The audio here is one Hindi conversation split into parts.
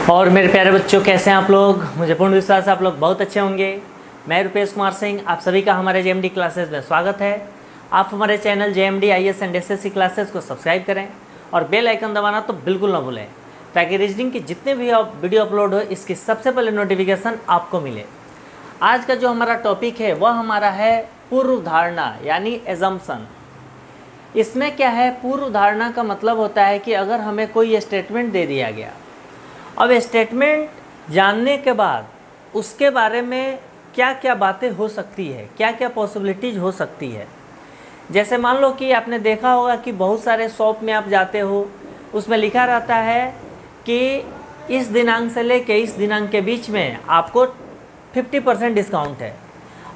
और मेरे प्यारे बच्चों, कैसे हैं आप लोग। मुझे पूर्ण विश्वास है आप लोग बहुत अच्छे होंगे। मैं रुपेश कुमार सिंह, आप सभी का हमारे जेएमडी क्लासेस में स्वागत है। आप हमारे channel JMD IAS and SSC classes को सब्सक्राइब करें और बेल आइकन दबाना तो बिल्कुल ना भूलें, ताकि रीजनिंग की जितने भी वीडियो अपलोड हो इसकी सबसे पहले नोटिफिकेशन आपको मिले। आज का जो हमारा टॉपिक है वह हमारा है पूर्व धारणा यानी एजम्पशन। इसमें क्या है, पूर्व धारणा का मतलब होता है कि अगर हमें कोई स्टेटमेंट दे दिया गया, अब स्टेटमेंट जानने के बाद उसके बारे में क्या क्या बातें हो सकती है, क्या क्या पॉसिबिलिटीज़ हो सकती है। जैसे मान लो कि आपने देखा होगा कि बहुत सारे शॉप में आप जाते हो, उसमें लिखा रहता है कि इस दिनांक से लेके इस दिनांक के बीच में आपको 50% डिस्काउंट है।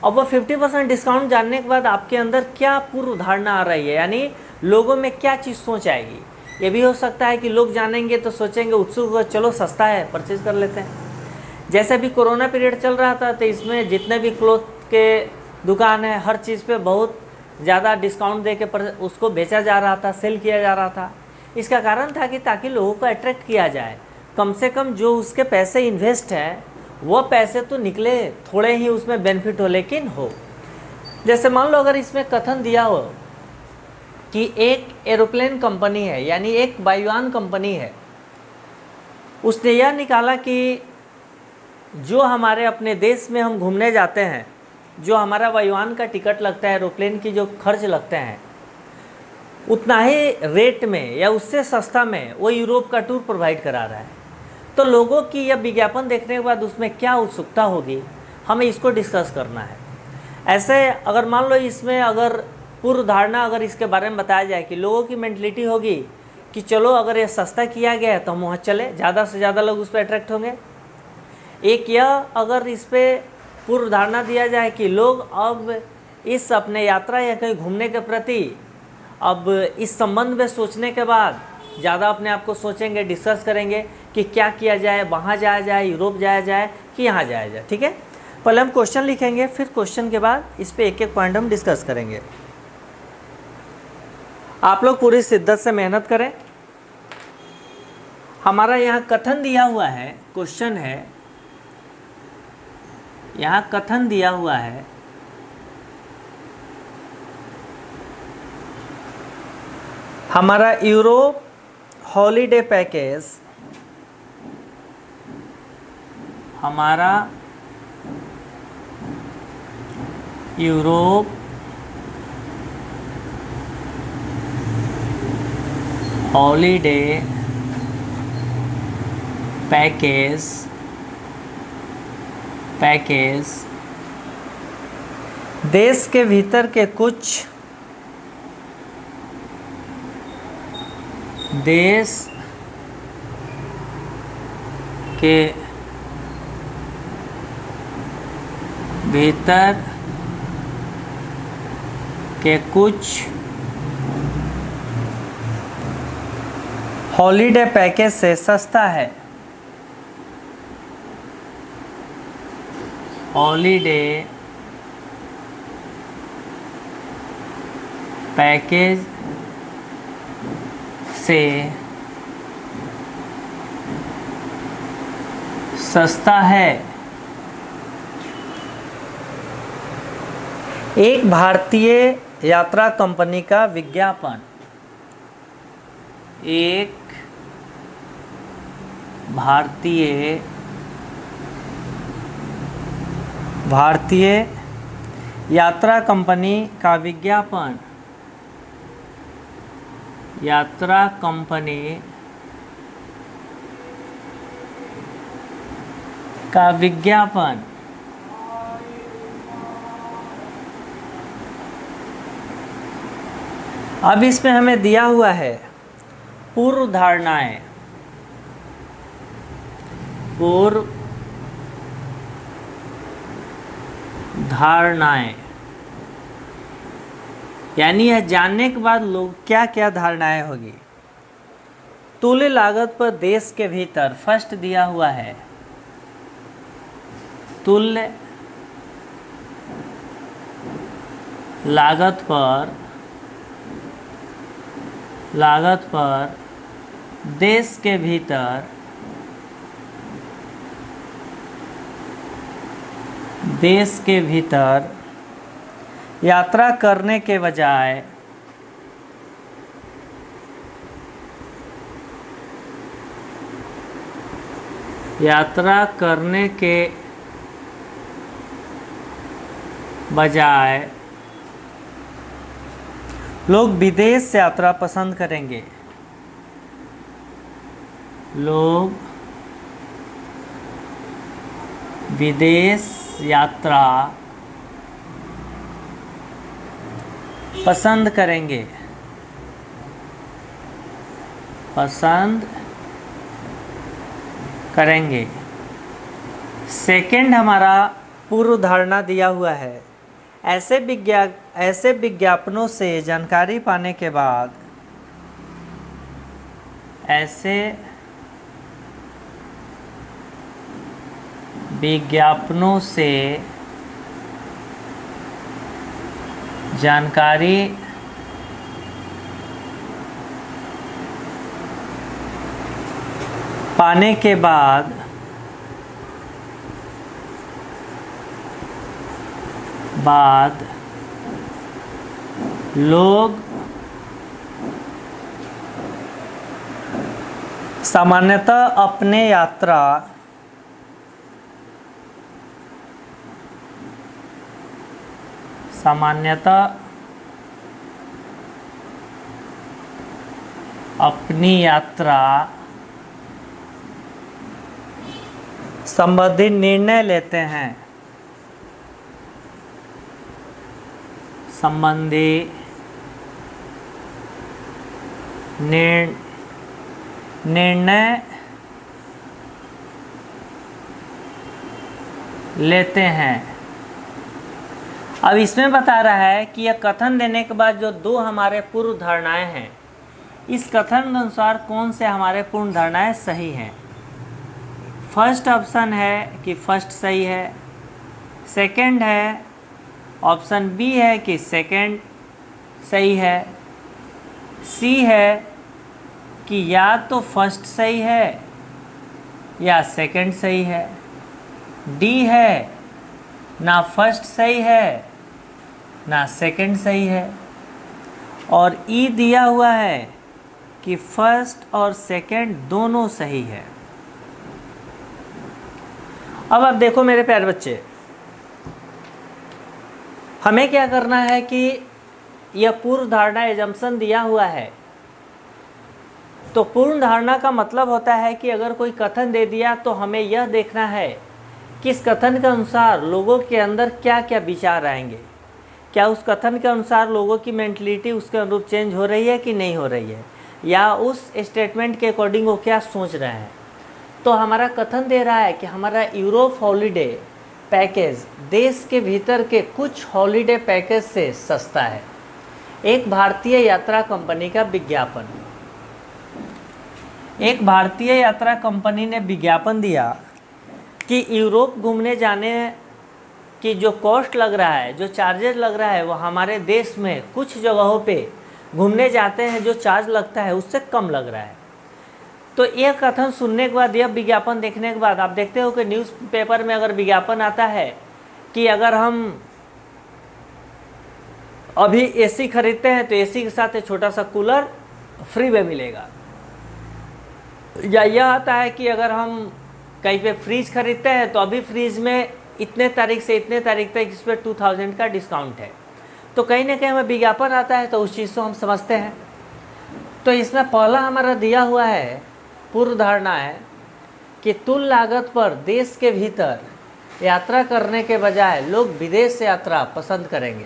अब वो 50% डिस्काउंट जानने के बाद आपके अंदर क्या पूर्व धारणा आ रही है, यानी लोगों में क्या चीज़ सोच आएगी। ये भी हो सकता है कि लोग जानेंगे तो सोचेंगे उत्सुक, चलो सस्ता है परचेज कर लेते हैं। जैसे भी कोरोना पीरियड चल रहा था तो इसमें जितने भी क्लोथ के दुकान है, हर चीज़ पे बहुत ज़्यादा डिस्काउंट दे के उसको बेचा जा रहा था, सेल किया जा रहा था। इसका कारण था कि ताकि लोगों को अट्रैक्ट किया जाए, कम से कम जो उसके पैसे इन्वेस्ट है वो पैसे तो निकले, थोड़े ही उसमें बेनिफिट हो लेकिन हो। जैसे मान लो अगर इसमें कथन दिया हो कि एक एरोप्लेन कंपनी है, यानी एक वायुयान कंपनी है, उसने यह निकाला कि जो हमारे अपने देश में हम घूमने जाते हैं, जो हमारा वायुयान का टिकट लगता है, एरोप्लेन की जो खर्च लगते हैं, उतना ही रेट में या उससे सस्ता में वो यूरोप का टूर प्रोवाइड करा रहा है। तो लोगों की यह विज्ञापन देखने के बाद उसमें क्या उत्सुकता होगी, हमें इसको डिस्कस करना है। ऐसे अगर मान लो इसमें अगर पूर्व धारणा अगर इसके बारे में बताया जाए कि लोगों की मेंटलिटी होगी कि चलो अगर ये सस्ता किया गया है तो हम वहाँ चले, ज़्यादा से ज़्यादा लोग उस पर अट्रैक्ट होंगे। एक यह अगर इस पर पूर्व धारणा दिया जाए कि लोग अब इस अपने यात्रा या कहीं घूमने के प्रति अब इस संबंध में सोचने के बाद ज़्यादा अपने आप को सोचेंगे, डिस्कस करेंगे कि क्या किया जाए, वहाँ जाया जाए, यूरोप जाया जाए कि यहाँ जाया जाए। ठीक है, पहले हम क्वेश्चन लिखेंगे, फिर क्वेश्चन के बाद इस पर एक एक पॉइंट हम डिस्कस करेंगे। आप लोग पूरी शिद्दत से मेहनत करें। हमारा यहाँ कथन दिया हुआ है, क्वेश्चन है, यहाँ कथन दिया हुआ है हमारा यूरोप हॉलीडे पैकेज, हमारा यूरोप हॉलीडे पैकेज देश के भीतर के कुछ देश के भीतर के कुछ हॉलीडे पैकेज से सस्ता है। हॉलीडे पैकेज से सस्ता है। एक भारतीय यात्रा कंपनी का विज्ञापन, एक भारतीय यात्रा कंपनी का विज्ञापन, यात्रा कंपनी का विज्ञापन अब इसमें हमें दिया हुआ है पूर्व धारणाएं, पूर्व धारणाएं, यानी यह जानने के बाद लोग क्या क्या धारणाएं होगी। तुल्य लागत पर देश के भीतर फर्स्ट दिया हुआ है तुल्य लागत पर देश के भीतर देश के भीतर यात्रा करने के बजाय लोग विदेश यात्रा पसंद करेंगे। लोग विदेश यात्रा पसंद करेंगे। सेकंड हमारा पूर्व धारणा दिया हुआ है, ऐसे विज्ञापनों से जानकारी पाने के बाद लोग सामान्यतः अपनी यात्रा संबंधी निर्णय लेते हैं। निर्णय लेते हैं। अब इसमें बता रहा है कि यह कथन देने के बाद जो दो हमारे पूर्व धारणाएं हैं, इस कथन के अनुसार कौन से हमारे पूर्ण धारणाएं सही हैं। फर्स्ट ऑप्शन है कि फर्स्ट सही है, सेकंड है ऑप्शन बी है कि सेकंड सही है, सी है कि या तो फर्स्ट सही है या सेकंड सही है, डी है ना फर्स्ट सही है ना सेकंड सही है, और ई दिया हुआ है कि फर्स्ट और सेकंड दोनों सही है। अब आप देखो मेरे प्यारे बच्चे, हमें क्या करना है कि यह पूर्व धारणा एजम्पशन दिया हुआ है, तो पूर्ण धारणा का मतलब होता है कि अगर कोई कथन दे दिया तो हमें यह देखना है कि इस कथन के अनुसार लोगों के अंदर क्या क्या विचार आएंगे, क्या उस कथन के अनुसार लोगों की मेंटलिटी उसके अनुरूप चेंज हो रही है कि नहीं हो रही है, या उस स्टेटमेंट के अकॉर्डिंग वो क्या सोच रहे हैं। तो हमारा कथन दे रहा है कि हमारा यूरोप हॉलीडे पैकेज देश के भीतर के कुछ हॉलीडे पैकेज से सस्ता है। एक भारतीय यात्रा कंपनी का विज्ञापन, एक भारतीय यात्रा कंपनी ने विज्ञापन दिया कि यूरोप घूमने जाने की जो कॉस्ट लग रहा है, जो चार्जेस लग रहा है, वो हमारे देश में कुछ जगहों पे घूमने जाते हैं जो चार्ज लगता है उससे कम लग रहा है। तो यह कथन सुनने के बाद, यह विज्ञापन देखने के बाद आप देखते हो कि न्यूज़पेपर में अगर विज्ञापन आता है कि अगर हम अभी एसी खरीदते हैं तो एसी के साथ एक छोटा सा कूलर फ्री में मिलेगा, या यह आता है कि अगर हम कहीं पे फ्रीज खरीदते हैं तो अभी फ्रीज में इतने तारीख से इतने तारीख तक इस पर 2000 का डिस्काउंट है। तो कहीं ना कहीं हमें विज्ञापन आता है तो उस चीज़ को हम समझते हैं। तो इसमें पहला हमारा दिया हुआ है पूर्व धारणा है कि तुल लागत पर देश के भीतर यात्रा करने के बजाय लोग विदेश से यात्रा पसंद करेंगे।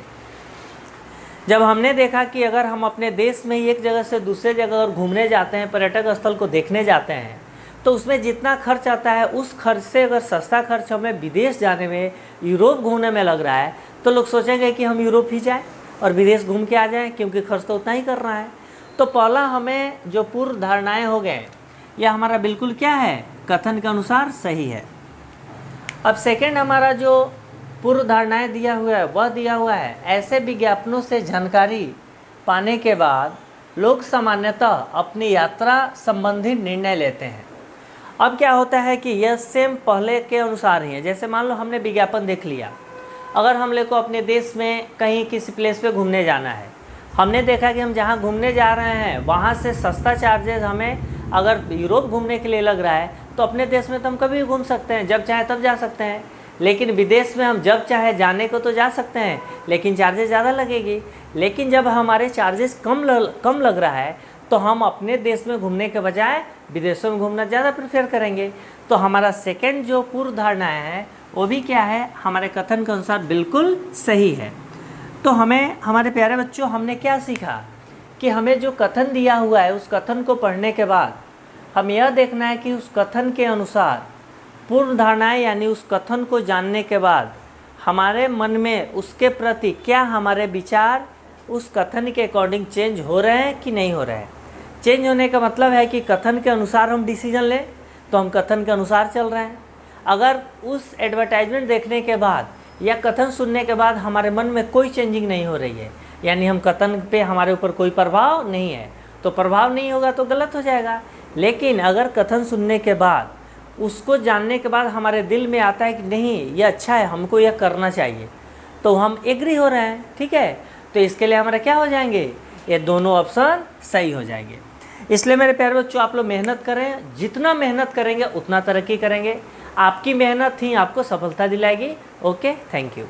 जब हमने देखा कि अगर हम अपने देश में ही एक जगह से दूसरे जगह अगर घूमने जाते हैं, पर्यटक स्थल को देखने जाते हैं, तो उसमें जितना खर्च आता है उस खर्च से अगर सस्ता खर्च हमें विदेश जाने में, यूरोप घूमने में लग रहा है, तो लोग सोचेंगे कि हम यूरोप ही जाएं और विदेश घूम के आ जाएं, क्योंकि खर्च तो उतना ही करना है। तो पहला हमें जो पूर्व धारणाएं हो गए, यह हमारा बिल्कुल क्या है, कथन के अनुसार सही है। अब सेकंड हमारा जो पूर्व धारणाएं दिया हुआ है वह दिया हुआ है ऐसे विज्ञापनों से जानकारी पाने के बाद लोग सामान्यतः अपनी यात्रा संबंधी निर्णय लेते हैं। अब क्या होता है कि यह सेम पहले के अनुसार ही है। जैसे मान लो हमने विज्ञापन देख लिया अगर हम लोग को अपने देश में कहीं किसी प्लेस पे घूमने जाना है, हमने देखा कि हम जहाँ घूमने जा रहे हैं वहाँ से सस्ता चार्जेस हमें अगर यूरोप घूमने के लिए लग रहा है तो अपने देश में तो हम कभी भी घूम सकते हैं, जब चाहे तब जा सकते हैं। लेकिन विदेश में हम जब चाहे जाने को तो जा सकते हैं, लेकिन चार्जेस ज़्यादा लगेगी। लेकिन जब हमारे चार्जेस कम लग रहा है तो हम अपने देश में घूमने के बजाय विदेशों में घूमना ज़्यादा प्रेफर करेंगे। तो हमारा सेकेंड जो पूर्व धारणा है वो भी क्या है, हमारे कथन के अनुसार बिल्कुल सही है। तो हमें, हमारे प्यारे बच्चों, हमने क्या सीखा कि हमें जो कथन दिया हुआ है उस कथन को पढ़ने के बाद हम यह देखना है कि उस कथन के अनुसार पूर्व धारणाएँ, यानी उस कथन को जानने के बाद हमारे मन में उसके प्रति क्या हमारे विचार उस कथन के अकॉर्डिंग चेंज हो रहे हैं कि नहीं हो रहे हैं। चेंज होने का मतलब है कि कथन के अनुसार हम डिसीजन लें तो हम कथन के अनुसार चल रहे हैं। अगर उस एडवर्टाइजमेंट देखने के बाद या कथन सुनने के बाद हमारे मन में कोई चेंजिंग नहीं हो रही है, यानी हम कथन पे हमारे ऊपर कोई प्रभाव नहीं है, तो प्रभाव नहीं होगा तो गलत हो जाएगा। लेकिन अगर कथन सुनने के बाद, उसको जानने के बाद हमारे दिल में आता है कि नहीं ये अच्छा है, हमको यह करना चाहिए, तो हम एग्री हो रहे हैं, ठीक है, तो इसके लिए हमारा क्या हो जाएंगे, ये दोनों ऑप्शन सही हो जाएंगे। इसलिए मेरे प्यारे बच्चों, आप लोग मेहनत करें, जितना मेहनत करेंगे उतना तरक्की करेंगे। आपकी मेहनत ही आपको सफलता दिलाएगी। Okay, thank you.